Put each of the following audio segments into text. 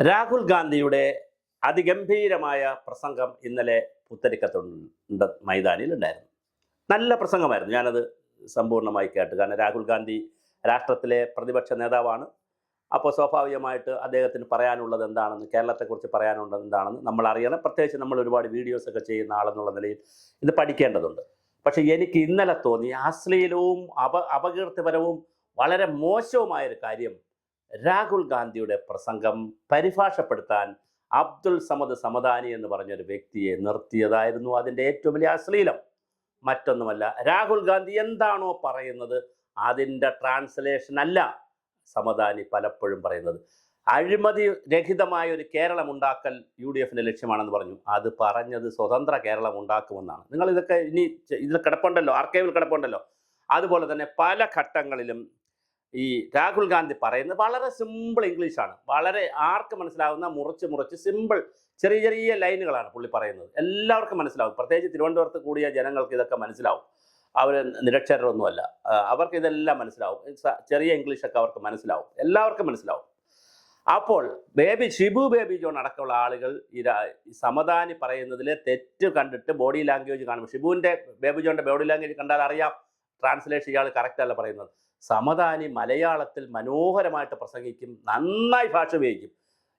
രാഹുൽ ഗാന്ധിയുടെ അതിഗംഭീരമായ പ്രസംഗം ഇന്നലെ പുത്തരിക്കത്തുണ്ട് മൈതാനിയിൽ ഉണ്ടായിരുന്നു. നല്ല പ്രസംഗമായിരുന്നു. ഞാനത് സമ്പൂർണ്ണമായി കേട്ടു. കാരണം രാഹുൽ ഗാന്ധി രാഷ്ട്രത്തിലെ പ്രതിപക്ഷ നേതാവാണ്. അപ്പോൾ സ്വാഭാവികമായിട്ട് അദ്ദേഹത്തിന് പറയാനുള്ളത് എന്താണെന്ന്, കേരളത്തെക്കുറിച്ച് പറയാനുള്ളത് എന്താണെന്ന് നമ്മൾ അറിയണം. പ്രത്യേകിച്ച് നമ്മൾ ഒരുപാട് വീഡിയോസൊക്കെ ചെയ്യുന്ന ആളെന്നുള്ള നിലയിൽ ഇത് പഠിക്കേണ്ടതുണ്ട്. പക്ഷേ എനിക്ക് ഇന്നലെ തോന്നി അശ്ലീലവും അപകീർത്തിപരവും വളരെ മോശവുമായൊരു കാര്യം, രാഹുൽ ഗാന്ധിയുടെ പ്രസംഗം പരിഭാഷപ്പെടുത്താൻ അബ്ദുൾ സമദ് സമദാനി എന്ന് പറഞ്ഞൊരു വ്യക്തിയെ നിർത്തിയതായിരുന്നു അതിൻ്റെ ഏറ്റവും വലിയ അശ്ലീലം. മറ്റൊന്നുമല്ല, രാഹുൽ ഗാന്ധി എന്താണോ പറയുന്നത് അതിൻ്റെ ട്രാൻസ്ലേഷൻ അല്ല സമദാനി പലപ്പോഴും പറയുന്നത്. അഴിമതി രഹിതമായ ഒരു കേരളം ഉണ്ടാക്കൽ UDFിൻ്റെ ലക്ഷ്യമാണെന്ന് പറഞ്ഞു. അത് പറഞ്ഞത് സ്വതന്ത്ര കേരളം ഉണ്ടാക്കുമെന്നാണ്. നിങ്ങൾ ഇതൊക്കെ ഇനി ഇതിൽ കിടപ്പുണ്ടല്ലോ, ആർക്കൈവിൽ കിടപ്പുണ്ടല്ലോ. അതുപോലെ തന്നെ പല ഘട്ടങ്ങളിലും ഈ രാഹുൽ ഗാന്ധി പറയുന്നത് വളരെ സിമ്പിൾ ഇംഗ്ലീഷാണ്. വളരെ ആർക്ക് മനസ്സിലാവുന്ന മുറിച്ച് സിമ്പിൾ ചെറിയ ചെറിയ ലൈനുകളാണ് പുള്ളി പറയുന്നത്. എല്ലാവർക്കും മനസ്സിലാവും. പ്രത്യേകിച്ച് തിരുവനന്തപുരത്ത് കൂടിയ ജനങ്ങൾക്ക് ഇതൊക്കെ മനസ്സിലാവും. അവർ നിരക്ഷരരൊന്നുമല്ല, അവർക്ക് ഇതെല്ലാം മനസ്സിലാവും. ചെറിയ ഇംഗ്ലീഷൊക്കെ അവർക്ക് മനസ്സിലാവും, എല്ലാവർക്കും മനസ്സിലാവും. അപ്പോൾ ഷിബു ബേബി ജോൺ അടക്കമുള്ള ആളുകൾ ഈ സമദാനി പറയുന്നതിലെ തെറ്റ് കണ്ടിട്ട് ബോഡി ലാംഗ്വേജ് കാണും. ഷിബുവിൻ്റെ ബേബി ജോണിൻ്റെ ബോഡി ലാംഗ്വേജ് കണ്ടാൽ അറിയാം ട്രാൻസ്ലേഷൻ ഇയാൾ കറക്റ്റ് അല്ല പറയുന്നത്. സമദാനി മലയാളത്തിൽ മനോഹരമായിട്ട് പ്രസംഗിക്കും, നന്നായി ഭാഷ ഉപയോഗിക്കും,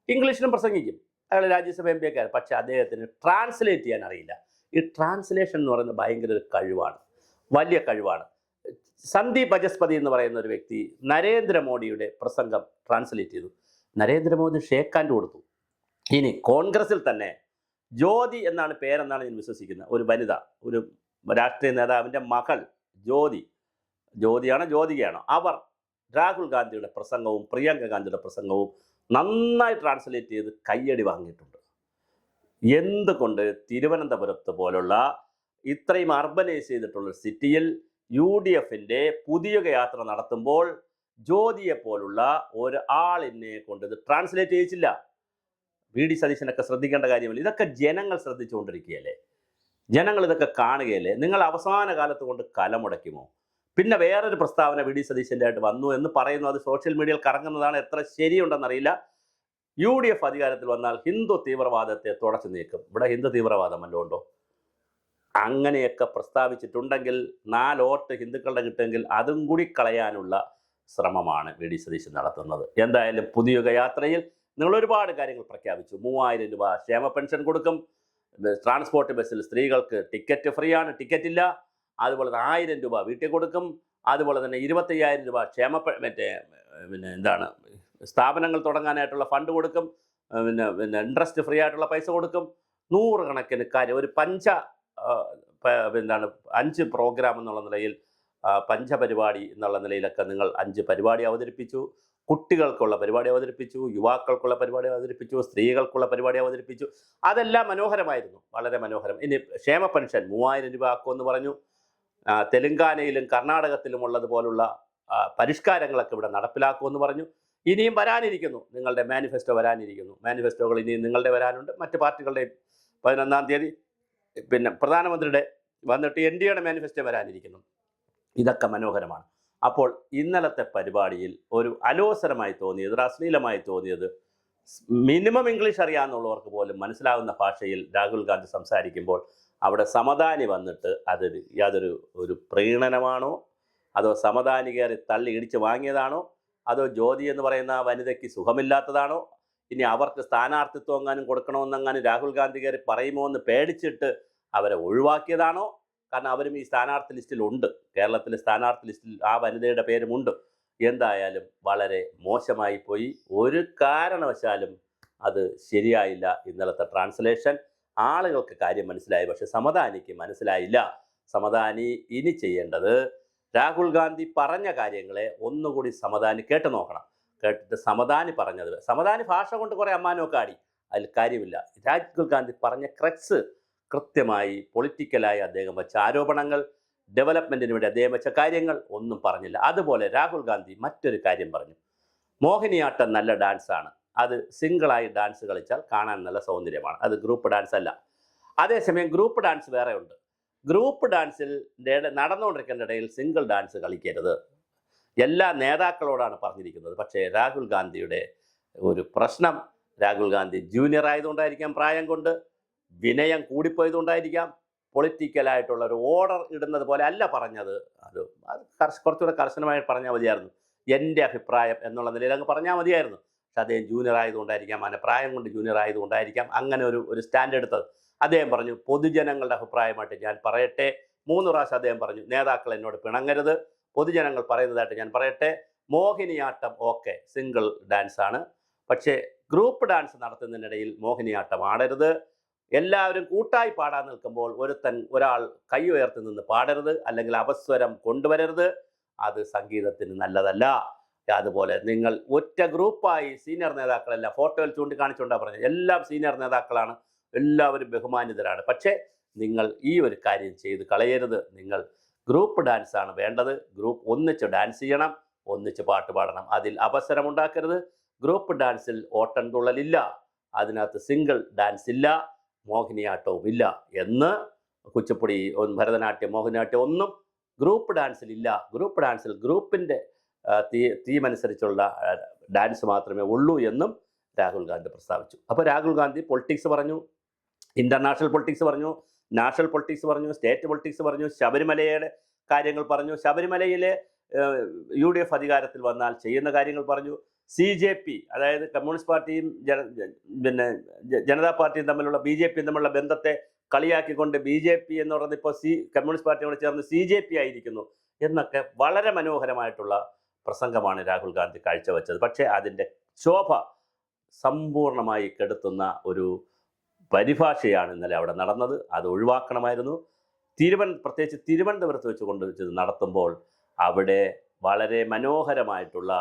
ഇംഗ്ലീഷിലും പ്രസംഗിക്കും. അയാൾ രാജ്യസഭ MP ഒക്കെ. പക്ഷേ അദ്ദേഹത്തിന് ട്രാൻസ്ലേറ്റ് ചെയ്യാൻ അറിയില്ല. ഈ ട്രാൻസ്ലേഷൻ എന്ന് പറയുന്നത് ഭയങ്കര ഒരു കഴിവാണ്, വലിയ കഴിവാണ്. സന്ദീപ് ബജസ്പതി എന്ന് പറയുന്ന ഒരു വ്യക്തി നരേന്ദ്രമോദിയുടെ പ്രസംഗം ട്രാൻസ്ലേറ്റ് ചെയ്തു. നരേന്ദ്രമോദി ഷേക്ക് ഹാൻഡ് കൊടുത്തു. ഇനി കോൺഗ്രസിൽ തന്നെ ജ്യോതി എന്നാണ് പേരെന്നാണ് ഞാൻ വിശ്വസിക്കുന്നത്, ഒരു വനിത, ഒരു രാഷ്ട്രീയ നേതാവിൻ്റെ മകൾ ജ്യോതികയാണോ അവർ രാഹുൽ ഗാന്ധിയുടെ പ്രസംഗവും പ്രിയങ്ക ഗാന്ധിയുടെ പ്രസംഗവും നന്നായി ട്രാൻസ്ലേറ്റ് ചെയ്ത് കയ്യടി വാങ്ങിയിട്ടുണ്ട്. എന്തുകൊണ്ട് തിരുവനന്തപുരത്ത് പോലുള്ള ഇത്രയും അർബനൈസ് ചെയ്തിട്ടുള്ള സിറ്റിയിൽ UDFിൻ്റെ പുതിയ യാത്ര നടത്തുമ്പോൾ ജ്യോതിയെ പോലുള്ള ഒരാളിനെ കൊണ്ട് ഇത് ട്രാൻസ്ലേറ്റ് ചെയ്യിച്ചില്ല? VD സതീശനൊക്കെ ശ്രദ്ധിക്കേണ്ട കാര്യമില്ല. ഇതൊക്കെ ജനങ്ങൾ ശ്രദ്ധിച്ചുകൊണ്ടിരിക്കുകയല്ലേ, ജനങ്ങൾ ഇതൊക്കെ കാണുകയല്ലേ. നിങ്ങൾ അവസാന കാലത്ത് കൊണ്ട് കലമുടയ്ക്കുമോ? പിന്നെ വേറൊരു പ്രസ്താവന VD സതീശൻ്റെ ആയിട്ട് വന്നു എന്ന് പറയുന്നു. അത് സോഷ്യൽ മീഡിയയിൽ കറങ്ങുന്നതാണ്. എത്ര ശരിയുണ്ടെന്നറിയില്ല. UDF അധികാരത്തിൽ വന്നാൽ ഹിന്ദു തീവ്രവാദത്തെ തുടച്ചു നീക്കും. ഇവിടെ ഹിന്ദു തീവ്രവാദം വല്ലതും ഉണ്ടോ? അങ്ങനെയൊക്കെ പ്രസ്താവിച്ചിട്ടുണ്ടെങ്കിൽ 4 വോട്ട് ഹിന്ദുക്കളുടെ കിട്ടുമെങ്കിൽ അതും കൂടി കളയാനുള്ള ശ്രമമാണ് VD സതീശൻ നടത്തുന്നത്. എന്തായാലും പുതിയ യാത്രയിൽ നിങ്ങൾ ഒരുപാട് കാര്യങ്ങൾ പ്രഖ്യാപിച്ചു. 3000 രൂപ ക്ഷേമ പെൻഷൻ കൊടുക്കും, ട്രാൻസ്പോർട്ട് ബസ്സിൽ സ്ത്രീകൾക്ക് ടിക്കറ്റ് ഫ്രീ ആണ്, ടിക്കറ്റ് ഇല്ല. അതുപോലെ 1000 രൂപ വീട്ടിൽ കൊടുക്കും. അതുപോലെ തന്നെ 25000 രൂപ സ്ഥാപനങ്ങൾ തുടങ്ങാനായിട്ടുള്ള ഫണ്ട് കൊടുക്കും. പിന്നെ ഇൻട്രസ്റ്റ് ഫ്രീ ആയിട്ടുള്ള പൈസ കൊടുക്കും. 100 കണക്കിന് കാര്യം. ഒരു 5 പ്രോഗ്രാം എന്നുള്ള നിലയിൽ, പഞ്ചപരിപാടി എന്നുള്ള നിലയിലൊക്കെ നിങ്ങൾ 5 പരിപാടി അവതരിപ്പിച്ചു. കുട്ടികൾക്കുള്ള പരിപാടി അവതരിപ്പിച്ചു, യുവാക്കൾക്കുള്ള പരിപാടി അവതരിപ്പിച്ചു, സ്ത്രീകൾക്കുള്ള പരിപാടി അവതരിപ്പിച്ചു. അതെല്ലാം മനോഹരമായിരുന്നു, വളരെ മനോഹരം. ഇനി ക്ഷേമ പെൻഷൻ 3000 രൂപ ആക്കുമെന്ന് പറഞ്ഞു. തെലുങ്കാനയിലും കർണാടകത്തിലും ഉള്ളതുപോലുള്ള പരിഷ്കാരങ്ങളൊക്കെ ഇവിടെ നടപ്പിലാക്കുമെന്ന് പറഞ്ഞു. ഇനിയും വരാനിരിക്കുന്നു, നിങ്ങളുടെ മാനിഫെസ്റ്റോ വരാനിരിക്കുന്നു. മാനിഫെസ്റ്റോകൾ ഇനിയും നിങ്ങളുടെ വരാനുണ്ട്. മറ്റ് പാർട്ടികളുടെയും 11-ാം തീയതി പിന്നെ പ്രധാനമന്ത്രിയുടെ വന്നിട്ട് NDAയുടെ മാനിഫെസ്റ്റോ വരാനിരിക്കുന്നു. ഇതൊക്കെ മനോഹരമാണ്. അപ്പോൾ ഇന്നലത്തെ പരിപാടിയിൽ ഒരു അലോസരമായി തോന്നിയത്, ഒരു അശ്ലീലമായി തോന്നിയത്, മിനിമം ഇംഗ്ലീഷ് അറിയാവുന്നവർക്ക് പോലും മനസ്സിലാകുന്ന ഭാഷയിൽ രാഹുൽ ഗാന്ധി സംസാരിക്കുമ്പോൾ അവിടെ സമദാനി വന്നിട്ട് യാതൊരു പ്രീണനമാണോ, അതോ സമദാനി കയറി തള്ളി ഇടിച്ച് വാങ്ങിയതാണോ, അതോ ജ്യോതി എന്ന് പറയുന്ന വനിതയ്ക്ക് സുഖമില്ലാത്തതാണോ, ഇനി അവർക്ക് സ്ഥാനാർത്ഥിത്വം എങ്ങാനും കൊടുക്കണമെന്നെങ്ങാനും രാഹുൽ ഗാന്ധി കയറി പറയുമോ എന്ന് പേടിച്ചിട്ട് അവരെ ഒഴിവാക്കിയതാണോ? കാരണം അവരും ഈ സ്ഥാനാർത്ഥി ലിസ്റ്റിലുണ്ട്, കേരളത്തിലെ സ്ഥാനാർത്ഥി ലിസ്റ്റിൽ ആ വനിതയുടെ പേരുമുണ്ട്. എന്തായാലും വളരെ മോശമായി പോയി. ഒരു കാരണവശാലും അത് ശരിയായില്ല ഇന്നലത്തെ ട്രാൻസ്ലേഷൻ. ആളുകൾക്ക് കാര്യം മനസ്സിലായി, പക്ഷെ സമദാനിക്ക് മനസ്സിലായില്ല. സമദാനി ഇനി ചെയ്യേണ്ടത് രാഹുൽ ഗാന്ധി പറഞ്ഞ കാര്യങ്ങളെ ഒന്നുകൂടി സമദാനി കേട്ടു നോക്കണം. കേട്ടിട്ട് സമദാനി ഭാഷ കൊണ്ട് കുറേ അമ്മാനമൊക്കെ ആടി, അതിൽ കാര്യമില്ല. രാഹുൽ ഗാന്ധി പറഞ്ഞ ക്രക്സ് കൃത്യമായി പൊളിറ്റിക്കലായി അദ്ദേഹം വെച്ച ആരോപണങ്ങൾ, ഡെവലപ്മെൻറ്റിന് വേണ്ടി അദ്ദേഹം വെച്ച കാര്യങ്ങൾ ഒന്നും പറഞ്ഞില്ല. അതുപോലെ രാഹുൽ ഗാന്ധി മറ്റൊരു കാര്യം പറഞ്ഞു. മോഹിനിയാട്ടം നല്ല ഡാൻസാണ്, അത് സിംഗിളായി ഡാൻസ് കളിച്ചാൽ കാണാൻ നല്ല സൗന്ദര്യമാണ്, അത് ഗ്രൂപ്പ് ഡാൻസ് അല്ല. അതേസമയം ഗ്രൂപ്പ് ഡാൻസ് വേറെ ഉണ്ട്. ഗ്രൂപ്പ് ഡാൻസിൽ നടന്നുകൊണ്ടിരിക്കുന്ന ഇടയിൽ സിംഗിൾ ഡാൻസ് കളിക്കരുത്. എല്ലാ നേതാക്കളോടാണ് പറഞ്ഞിരിക്കുന്നത്. പക്ഷേ രാഹുൽ ഗാന്ധിയുടെ ഒരു പ്രശ്നം, രാഹുൽ ഗാന്ധി ജൂനിയർ ആയതുകൊണ്ടായിരിക്കാം, പ്രായം കൊണ്ട് വിനയം കൂടിപ്പോയതുകൊണ്ടായിരിക്കാം, പൊളിറ്റിക്കലായിട്ടുള്ള ഒരു ഓർഡർ ഇടുന്നത് പോലെ അല്ല പറഞ്ഞത്. അത് കുറച്ചുകൂടെ കർശനമായി പറഞ്ഞാൽ മതിയായിരുന്നു. എൻ്റെ അഭിപ്രായം എന്നുള്ള നിലയിൽ അങ്ങ് പറഞ്ഞാൽ മതിയായിരുന്നു. പക്ഷെ അദ്ദേഹം ജൂനിയർ ആയതുകൊണ്ടായിരിക്കാം, അവൻ്റെ പ്രായം കൊണ്ട് ജൂനിയർ ആയതുകൊണ്ടായിരിക്കാം അങ്ങനെ ഒരു സ്റ്റാൻഡ് എടുത്തത്. അദ്ദേഹം പറഞ്ഞു, പൊതുജനങ്ങളുടെ അഭിപ്രായമായിട്ട് ഞാൻ പറയട്ടെ. 3 പ്രാവശ്യം അദ്ദേഹം പറഞ്ഞു, നേതാക്കൾ എന്നോട് പിണങ്ങരുത്, പൊതുജനങ്ങൾ പറയുന്നതായിട്ട് ഞാൻ പറയട്ടെ. മോഹിനിയാട്ടം ഓക്കെ, സിംഗിൾ ഡാൻസ് ആണ്, പക്ഷേ ഗ്രൂപ്പ് ഡാൻസ് നടത്തുന്നതിനിടയിൽ മോഹിനിയാട്ടം ആടരുത്. എല്ലാവരും കൂട്ടായി പാടാൻ നിൽക്കുമ്പോൾ ഒരാൾ കൈ ഉയർത്തി നിന്ന് പാടരുത്, അല്ലെങ്കിൽ അപസ്വരം കൊണ്ടുവരരുത്. അത് സംഗീതത്തിന് നല്ലതല്ല. അതുപോലെ നിങ്ങൾ ഒറ്റ ഗ്രൂപ്പായി സീനിയർ നേതാക്കളെല്ലാം ഫോട്ടോയിൽ ചൂണ്ടിക്കാണിച്ചുകൊണ്ടാണ് പറഞ്ഞത്. എല്ലാം സീനിയർ നേതാക്കളാണ്, എല്ലാവരും ബഹുമാനിതരാണ്. പക്ഷേ നിങ്ങൾ ഈ ഒരു കാര്യം ചെയ്ത് കളയരുത്. നിങ്ങൾ ഗ്രൂപ്പ് ഡാൻസ് ആണ് വേണ്ടത്. ഗ്രൂപ്പ് ഒന്നിച്ച് ഡാൻസ് ചെയ്യണം, ഒന്നിച്ച് പാട്ട് പാടണം. അതിൽ അവസരം ഉണ്ടാക്കരുത്. ഗ്രൂപ്പ് ഡാൻസിൽ ഓട്ടൻതുള്ളലില്ല, അതിനകത്ത് സിംഗിൾ ഡാൻസ് ഇല്ല, മോഹിനിയാട്ടവും ഇല്ല എന്ന് കുച്ചിപ്പുടി, ഭരതനാട്യം, മോഹിനിയാട്ടം ഒന്നും ഗ്രൂപ്പ് ഡാൻസിലില്ല. ഗ്രൂപ്പ് ഡാൻസിൽ ഗ്രൂപ്പിൻ്റെ തീം അനുസരിച്ചുള്ള ഡാൻസ് മാത്രമേ ഉള്ളൂ എന്നും രാഹുൽ ഗാന്ധി പ്രസ്താവിച്ചു. അപ്പോൾ രാഹുൽ ഗാന്ധി പൊളിറ്റിക്സ് പറഞ്ഞു, ഇൻ്റർനാഷണൽ പൊളിറ്റിക്സ് പറഞ്ഞു, നാഷണൽ പൊളിറ്റിക്സ് പറഞ്ഞു, സ്റ്റേറ്റ് പൊളിറ്റിക്സ് പറഞ്ഞു, ശബരിമലയുടെ കാര്യങ്ങൾ പറഞ്ഞു, ശബരിമലയിലെ UDF അധികാരത്തിൽ വന്നാൽ ചെയ്യുന്ന കാര്യങ്ങൾ പറഞ്ഞു, CJP അതായത് കമ്മ്യൂണിസ്റ്റ് പാർട്ടിയും പിന്നെ ജനതാ പാർട്ടിയും തമ്മിലുള്ള BJPയും തമ്മിലുള്ള ബന്ധത്തെ കളിയാക്കിക്കൊണ്ട് BJP എന്ന് പറയുന്നത് ഇപ്പോൾ കമ്മ്യൂണിസ്റ്റ് പാർട്ടിയോട് ചേർന്ന് CJP ആയിരിക്കുന്നു എന്നൊക്കെ വളരെ മനോഹരമായിട്ടുള്ള പ്രസംഗമാണ് രാഹുൽ ഗാന്ധി കാഴ്ചവെച്ചത്. പക്ഷേ അതിൻ്റെ ശോഭ സമ്പൂർണ്ണമായി കെടുത്തുന്ന ഒരു പരിഭാഷയാണ് ഇന്നലെ അവിടെ നടന്നത്. അത് ഒഴിവാക്കണമായിരുന്നു. പ്രത്യേകിച്ച് തിരുവനന്തപുരത്ത് വെച്ചുകൊണ്ട് ഇത് നടത്തുമ്പോൾ അവിടെ വളരെ മനോഹരമായിട്ടുള്ള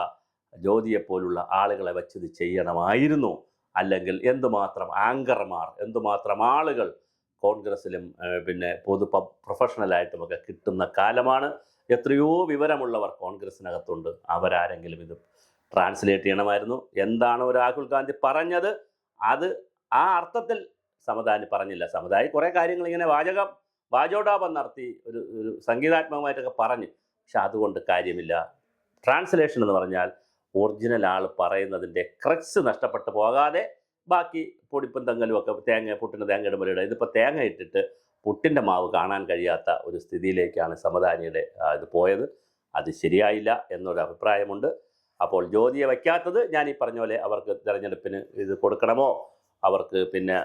ജ്യോതിയെപ്പോലുള്ള ആളുകളെ വെച്ചത് ചെയ്യണമായിരുന്നു. അല്ലെങ്കിൽ എന്തുമാത്രം ആങ്കർമാർ, എന്തുമാത്രം ആളുകൾ കോൺഗ്രസ്സിലും പിന്നെ പ്രൊഫഷണലായിട്ടുമൊക്കെ കിട്ടുന്ന കാലമാണ്. എത്രയോ വിവരമുള്ളവർ കോൺഗ്രസ്സിനകത്തുണ്ട്. അവരാരെങ്കിലും ഇത് ട്രാൻസ്ലേറ്റ് ചെയ്യണമായിരുന്നു. എന്താണോ രാഹുൽ ഗാന്ധി പറഞ്ഞത് അത് ആ അർത്ഥത്തിൽ സമദാനി പറഞ്ഞില്ല. സമദാനി കുറേ കാര്യങ്ങൾ ഇങ്ങനെ വാചോടാപം നടത്തി ഒരു സംഗീതാത്മകമായിട്ടൊക്കെ പറഞ്ഞു. പക്ഷെ അതുകൊണ്ട് കാര്യമില്ല. ട്രാൻസ്ലേഷൻ എന്ന് പറഞ്ഞാൽ ഒറിജിനൽ ആൾ പറയുന്നതിൻ്റെ ക്രക്സ് നഷ്ടപ്പെട്ടു പോകാതെ ബാക്കി പൊടിപ്പും തങ്ങലും ഒക്കെ പുട്ടിന് തേങ്ങ ഇടുമ്പോഴേ, ഇതിപ്പോൾ തേങ്ങ ഇട്ടിട്ട് പുട്ടിൻ്റെ മാവ് കാണാൻ കഴിയാത്ത ഒരു സ്ഥിതിയിലേക്കാണ് സമദാനിയുടെ ഇത് പോയത്. അത് ശരിയായില്ല എന്നൊരു അഭിപ്രായമുണ്ട്. അപ്പോൾ ജ്യോതിയെ വയ്ക്കാത്തത് ഞാൻ ഈ പറഞ്ഞ പോലെ അവർക്ക് തിരഞ്ഞെടുപ്പിന് ഇത് കൊടുക്കണമോ, അവർക്ക് പിന്നെ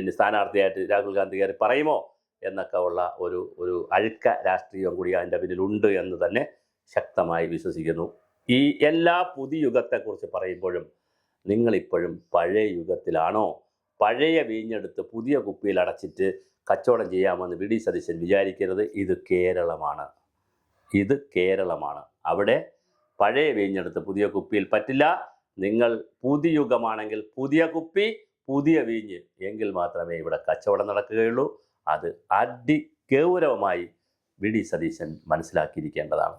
ഇനി സ്ഥാനാർത്ഥിയായിട്ട് രാഹുൽ ഗാന്ധി കയറി പറയുമോ എന്നൊക്കെ ഉള്ള ഒരു അഴുക്ക രാഷ്ട്രീയം കൂടി അതിൻ്റെ പിന്നിലുണ്ട് എന്ന് തന്നെ ശക്തമായി വിശ്വസിക്കുന്നു. ഈ എല്ലാ പുതിയ യുഗത്തെക്കുറിച്ച് പറയുമ്പോഴും നിങ്ങളിപ്പോഴും പഴയ യുഗത്തിലാണോ? പഴയ വീഞ്ഞെടുത്ത് പുതിയ കുപ്പിയിൽ അടച്ചിട്ട് കച്ചവടം ചെയ്യാമെന്ന് VD സതീശൻ വിചാരിക്കരുത്. ഇത് കേരളമാണ്. അവിടെ പഴയ വീഞ്ഞെടുത്ത് പുതിയ കുപ്പിയിൽ പറ്റില്ല. നിങ്ങൾ പുതുയുഗമാണെങ്കിൽ പുതിയ കുപ്പി, പുതിയ വീഞ്ഞ്, എങ്കിൽ മാത്രമേ ഇവിടെ കച്ചവടം നടക്കുകയുള്ളൂ. അത് അതിഗൗരവമായി VD സതീശൻ മനസ്സിലാക്കിയിരിക്കേണ്ടതാണ്.